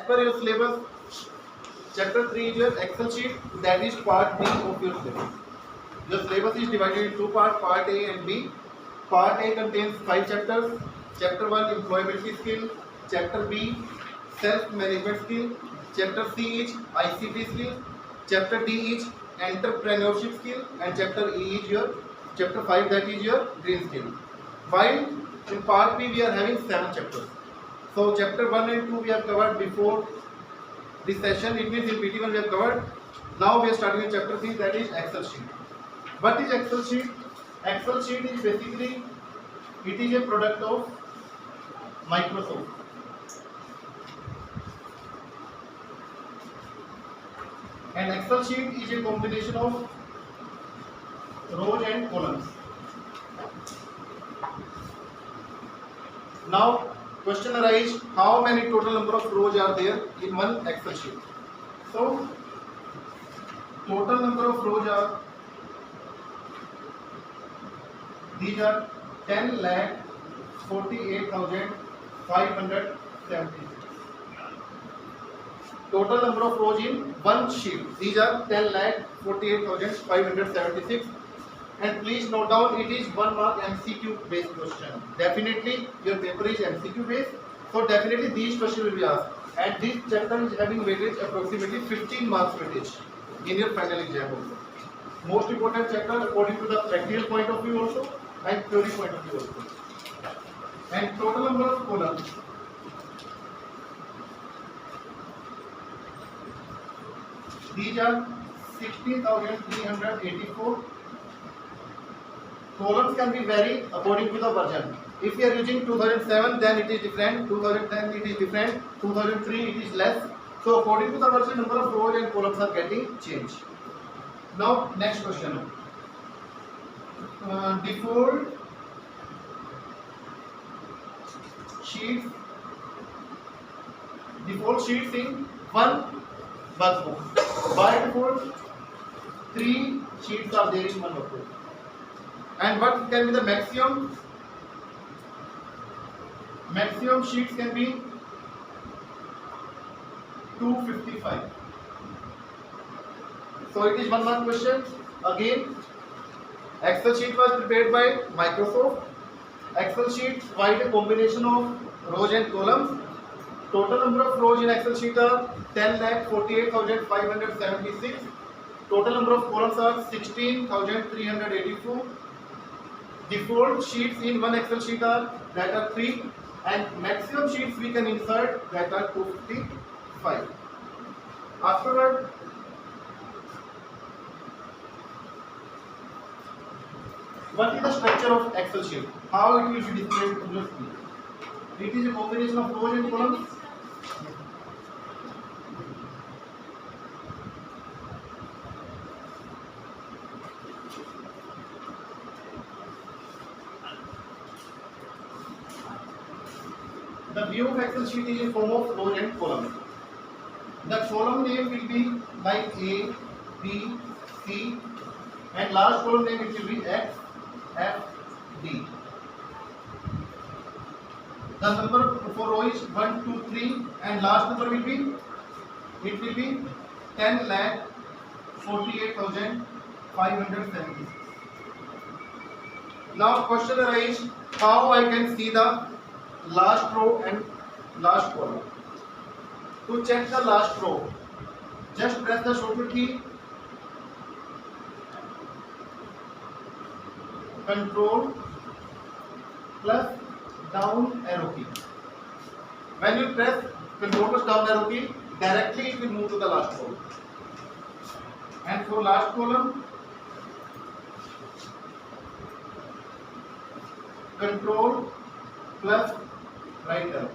per your syllabus, chapter 3 is your Excel sheet, that is part B of your syllabus. Your syllabus is divided into two parts, part A and B. Part A contains 5 chapters. Chapter 1 employability skill, chapter B self management skill, chapter C is ICT skill, chapter D is entrepreneurship skill, and chapter E is your chapter 5, that is your green skill. While in part B we are having 7 chapters. So chapter 1 and 2 we have covered before this session. It means in PT1 we have covered. Now we are starting in chapter 3, that is Excel sheet. What is Excel sheet? Excel sheet is basically, it is a product of Microsoft. And Excel sheet is a combination of rows and columns. Now question arises, how many total number of rows are there in one Excel sheet? So total number of rows are, these are 10,48,576. Total number of rows in one sheet, these are 10,48,576. And please note down, it is 1 mark MCQ based question. Definitely your paper is MCQ based, so definitely these questions will be asked. And this chapter is having weightage approximately 15 marks weightage in your final exam also. Most important chapter according to the practical point of view also and theory point of view also. And total number of columns, these are 16,384. Columns can be varied according to the version. If you are using 2007, then it is different. 2010 it is different. 2003 it is less. So according to the version, number of rows and columns are getting changed. Now next question. Default sheets in one workbook. By default, 3 sheets are there in one workbook. And what can be the maximum? Maximum sheets can be 255. So it is 1 mark question. Again, Excel sheet was prepared by Microsoft. Excel sheet provide a combination of rows and columns. Total number of rows in Excel sheet are 10,48,576. Total number of columns are 16,384. Default sheets in one Excel sheet are 3, and maximum sheets we can insert that are 255. Afterward, what is the structure of Excel sheet? How it will be displayed on your screen? It is a combination of rows and columns. The view of Excel sheet is in form of rows and columns. The column name will be like A, B, C, and last column name it will be X, F, D. The number for row is 1, 2, 3, and last number will be 10,48,576. Now question arises, how I can see the last row and last column. To check the last row, just press the shortcut key, Control plus down arrow key. When you press Control plus down arrow key, directly it will move to the last row. And for last column, Control plus right arrow.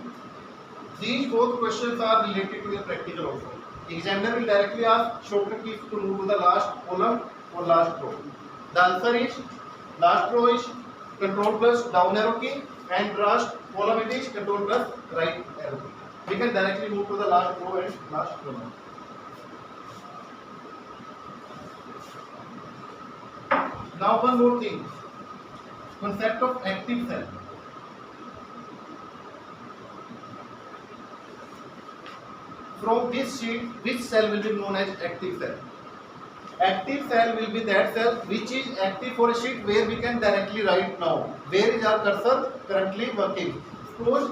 These both questions are related to the practical also. Examiner will directly ask shortcut keys to move to the last column or last row. The answer is last row is Control plus down arrow key, and last column it is Control plus right arrow key. We can directly move to the last row and last column. Now one more thing, concept of active cell. from this sheet, which cell will be known as active cell? Active cell will be that cell which is active for a sheet where we can directly write now. Where is our cursor currently working? Suppose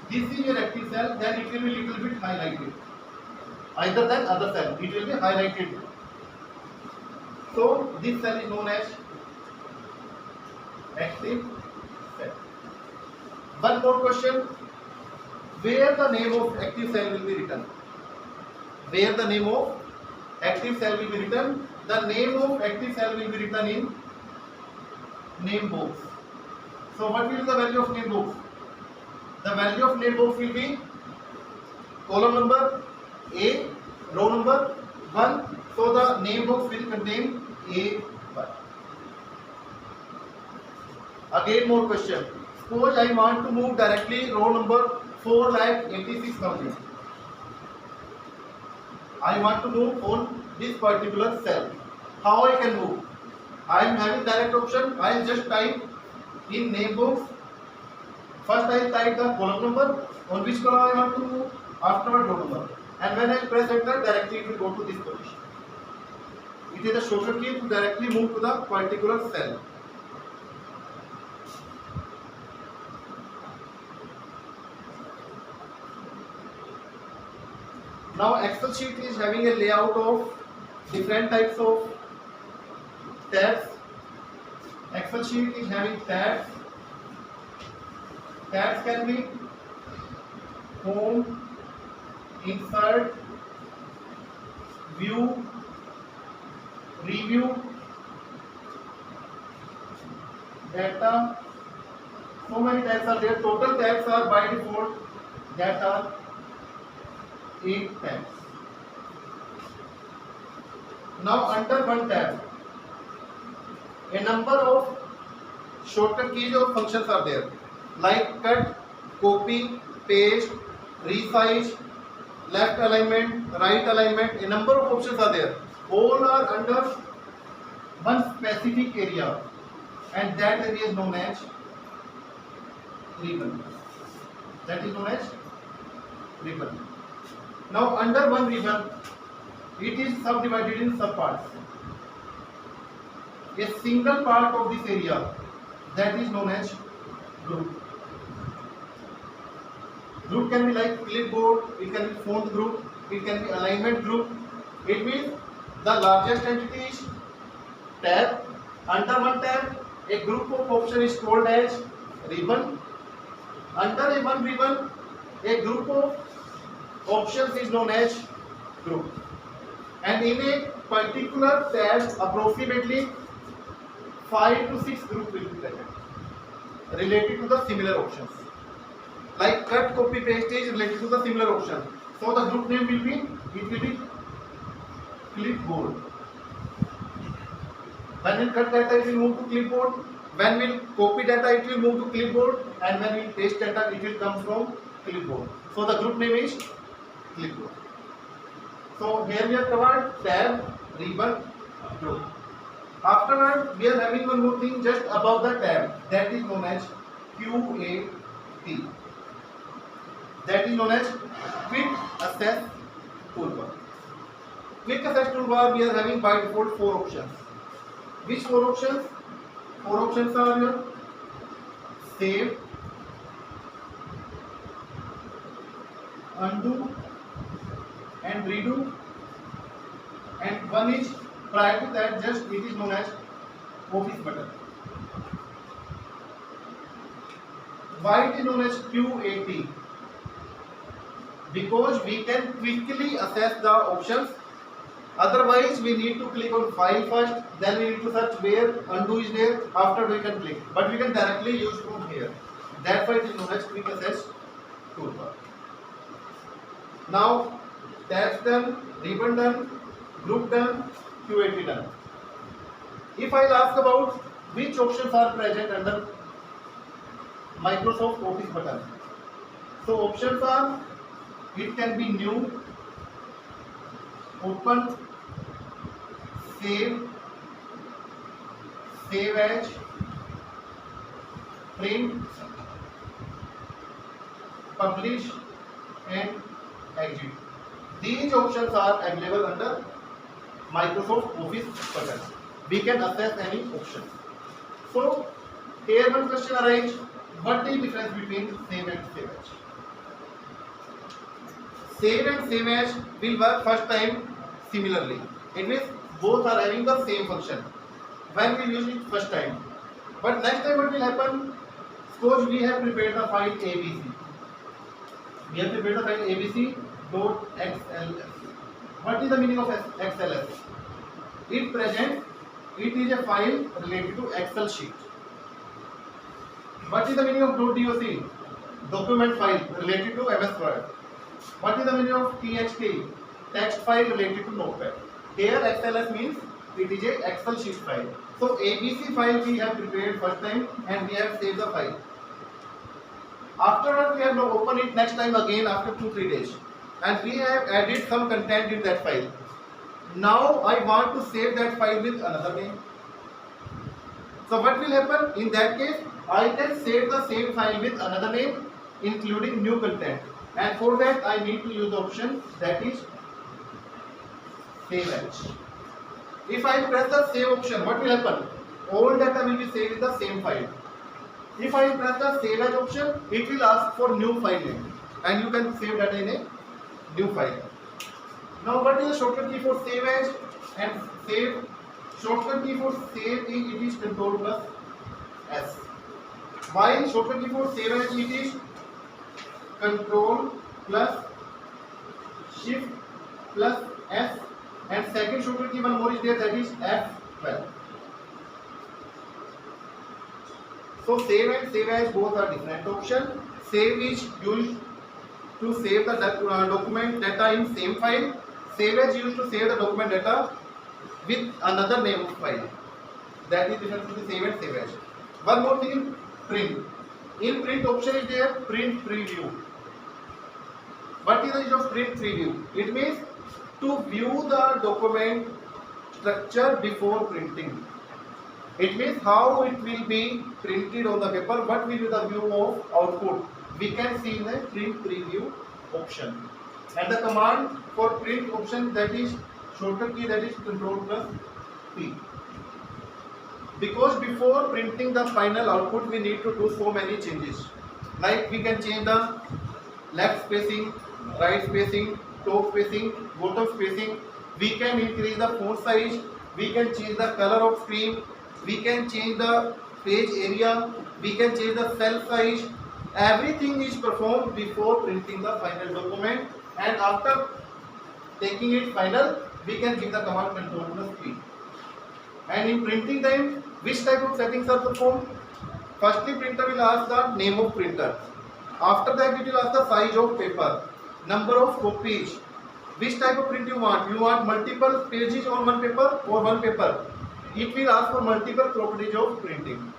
this is your active cell, then it will be little bit highlighted. Either than other cell, it will be highlighted. So this cell is known as active cell. One more question. Where the name of active cell will be written? Where the name of active cell will be written? The name of active cell will be written in name box. So what will be the value of name box? The value of name box will be column number A, row number 1. So the name box will contain A1. Again more question. Suppose I want to move directly row number 4,86,000. I want to move on this particular cell. How I can move? I am having direct option. I will just type in name box. First I type the column number on which column I want to move. Afterward row number. And when I press enter, directly it will go to this position. It is a shortcut key to directly move to the particular cell. Now Excel sheet is having a layout of different types of tabs. Excel sheet is having tabs. Tabs can be home, insert, view, review, data. So many tabs are there. Total tabs are by default that are 8 tabs. Now under one tab, a number of shortcut keys or functions are there, like cut, copy, paste, resize, left alignment, right alignment. A number of options are there. All are under one specific area, and that area is known as ribbon. That is known as ribbon. Now under one ribbon, it is subdivided in subparts. A single part of this area, that is known as group. Group can be like clipboard, it can be font group, it can be alignment group. It means the largest entity is tab. Under one tab, a group of options is called as ribbon. Under a one ribbon, a group of options is known as group. And in a particular tab, approximately 5 to 6 groups will be present related to the similar options. Like cut, copy, paste is related to the similar option. So the group name will be clipboard. When we cut data, it will move to clipboard. When we copy data, it will move to clipboard. And when we paste data, it will come from clipboard. So the group name is clipboard. So here we have covered tab, ribbon, group. Afterward, we are having one more thing just above the tab, that is known as QAT. That is known as Quick Access Toolbar. Quick Access Toolbar, we are having by default 4 options. Which 4 options? 4 options are here: save, undo, and redo. And one is prior to that, just it is known as office button. Why it is known as QAT? Because we can quickly access the options. Otherwise, we need to click on file first, then we need to search where undo is there, after we can click. But we can directly use from here. That's why it is known as Quick Access Toolbar. Now, tabs done, ribbon done, group done, QAT done. If I'll ask about which options are present under Microsoft Office button. So options are, it can be new, open, save, save as, print, publish, and exit. These options are available under Microsoft Office button. We can access any option. So here one question arises: what is the difference between save and save as? Save and save as will work first time similarly. It means both are having the same function when we use it first time. But next time what will happen? Suppose we have prepared the file ABC. We have prepared the file abc.xls. What is the meaning of XLS? It is a file related to Excel sheet. What is the meaning of .doc? Document file related to MS Word. What is the meaning of TXT? Text file related to Notepad. Here XLS means it is a Excel sheet file. So ABC file we have prepared first time and we have saved the file. Afterwards, we have to open it next time again after 2-3 days, and we have added some content in that file. Now I want to save that file with another name. So what will happen in that case? I can save the same file with another name, including new content, and for that I need to use the option that is save as. If I press the save option, what will happen? All data will be saved in the same file. If I press the save as option, it will ask for new file name, and you can save data in a new file. Now what is the shortcut key for save as and save? Shortcut key for save it is Control plus S. While shortcut key for save as it is Control plus Shift plus S, and second shortcut key one more is there, that is F12. So save and save as both are different options. Save is used to save the document data in same file. Save as used to save the document data with another name of file. That is different between save and save as. One more thing, print. In print option is there print preview. What is the use of print preview? It means to view the document structure before printing. It means how it will be printed on the paper, what will be the view of output. We can see in the print preview option. And the command for print option, that is shortcut key, that is Control plus P. Because before printing the final output, we need to do so many changes. Like we can change the left spacing, right spacing, top spacing, bottom spacing. We can increase the font size. We can change the color of screen. We can change the page area, we can change the cell size. Everything is performed before printing the final document, and after taking it final, we can give the command Control plus P. And in printing time, which type of settings are performed? Firstly, printer will ask the name of printer. After that, it will ask the size of paper, number of copies, which type of print you want. You want multiple pages on one paper or one paper? It will ask for multiple properties of printing.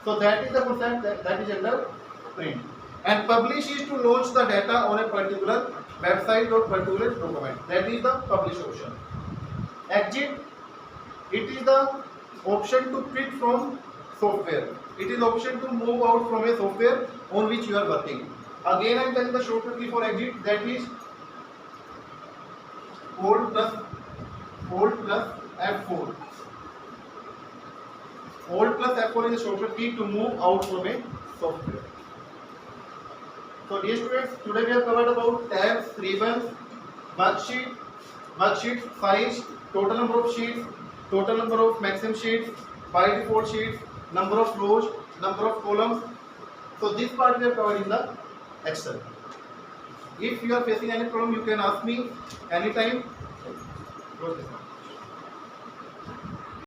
So that is the concept that is under print. And publish is to launch the data on a particular website or particular document. That is the publish option. Exit, it is the option to quit from software. It is the option to move out from a software on which you are working. Again I am telling the shortcut key for exit, that is Alt plus F4. Alt plus F4 is the shortcut key to move out from a software. So dear students, today we have covered about tabs, ribbons, worksheet size, total number of sheets, total number of maximum sheets, by default sheets, number of rows, number of columns. So this part we have covered in the Excel. If you are facing any problem, you can ask me anytime. Close this one.